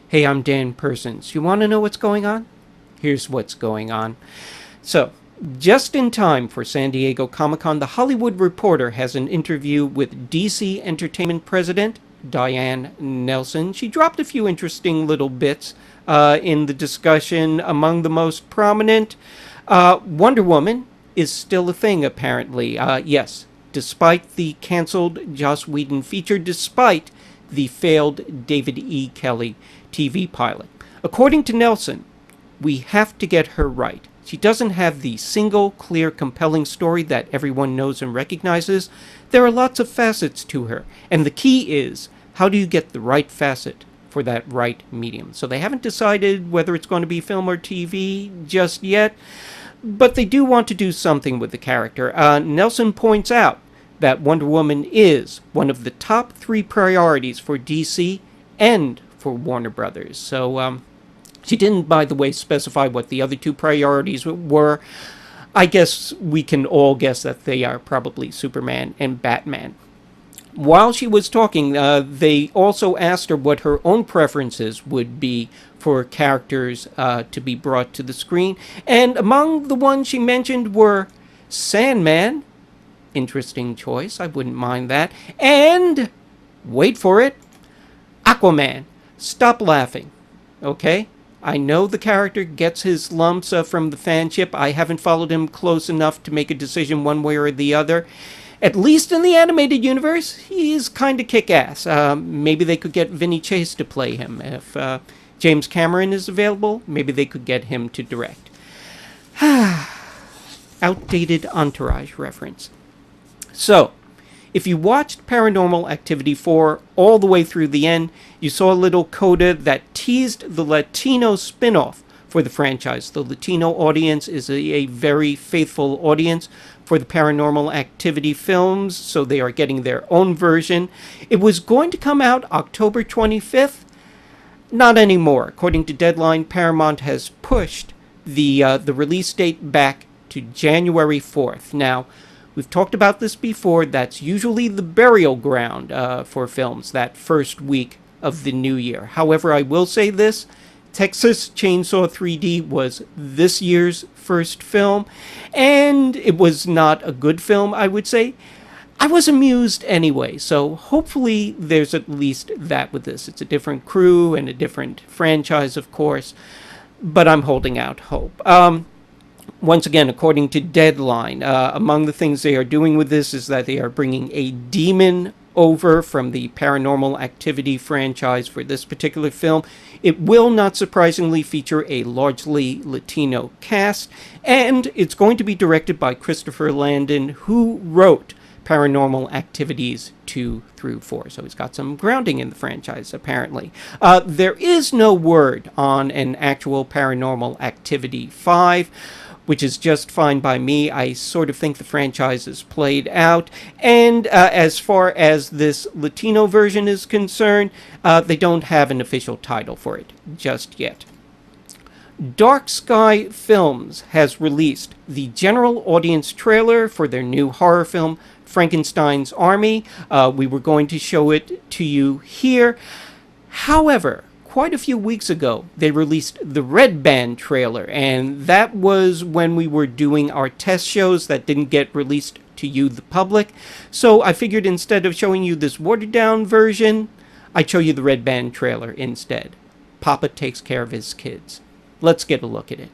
Hey, I'm Dan Persons. You want to know what's going on? Here's what's going on. So, just in time for San Diego Comic-Con, The Hollywood Reporter has an interview with DC Entertainment President Diane Nelson. She dropped a few interesting little bits in the discussion. Among the most prominent, Wonder Woman is still a thing, apparently. Yes, despite the canceled Joss Whedon feature, despite the failed David E. Kelly TV pilot. According to Nelson, we have to get her right. She doesn't have the single, clear, compelling story that everyone knows and recognizes. There are lots of facets to her, and the key is, how do you get the right facet for that right medium? So they haven't decided whether it's going to be film or TV just yet, but they do want to do something with the character. Nelson points out that Wonder Woman is one of the top 3 priorities for DC and for Warner Brothers. So, she didn't, by the way, specify what the other 2 priorities were. I guess we can all guess that they are probably Superman and Batman. While she was talking, they also asked her what her own preferences would be for characters to be brought to the screen. And among the ones she mentioned were Sandman. Interesting choice. I wouldn't mind that. And, wait for it, Aquaman. Stop laughing. Okay? I know the character gets his lumps from the fanship. I haven't followed him close enough to make a decision one way or the other. At least in the animated universe, he's kind of kick-ass. Maybe they could get Vinny Chase to play him. If James Cameron is available, maybe they could get him to direct. Outdated Entourage reference. So, if you watched Paranormal Activity 4 all the way through the end, you saw a little coda that teased the Latino spin-off for the franchise. The Latino audience is a very faithful audience for the Paranormal Activity films, so they are getting their own version. It was going to come out October 25th. Not anymore. According to Deadline, Paramount has pushed the release date back to January 4th. Now, we've talked about this before. That's usually the burial ground for films, that first week of the new year. However, I will say this. Texas Chainsaw 3D was this year's first film, and it was not a good film, I would say. I was amused anyway, so hopefully there's at least that with this. It's a different crew and a different franchise, of course, but I'm holding out hope. Once again, according to Deadline, among the things they are doing with this is that they are bringing a demon over from the Paranormal Activity franchise for this particular film. It will, not surprisingly, feature a largely Latino cast, and it's going to be directed by Christopher Landon, who wrote Paranormal Activities 2 through 4. So he's got some grounding in the franchise, apparently. There is no word on an actual Paranormal Activity 5, which is just fine by me. I sort of think the franchise is played out. And as far as this Latino version is concerned, they don't have an official title for it just yet. Dark Sky Films has released the general audience trailer for their new horror film, Frankenstein's Army. We were going to show it to you here. However, quite a few weeks ago, they released the Red Band trailer, and that was when we were doing our test shows that didn't get released to you, the public. So I figured instead of showing you this watered-down version, I'd show you the Red Band trailer instead. Papa takes care of his kids. Let's get a look at it.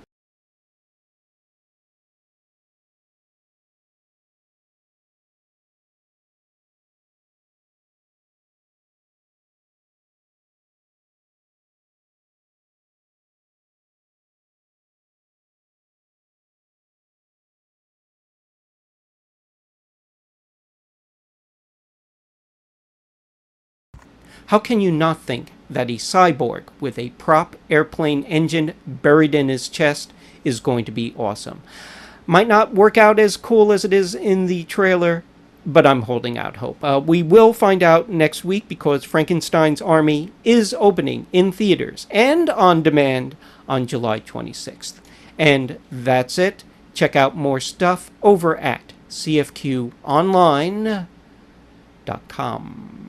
How can you not think that a cyborg with a prop airplane engine buried in his chest is going to be awesome? Might not work out as cool as it is in the trailer, but I'm holding out hope. We will find out next week because Frankenstein's Army is opening in theaters and on demand on July 26th. And that's it. Check out more stuff over at cfqonline.com.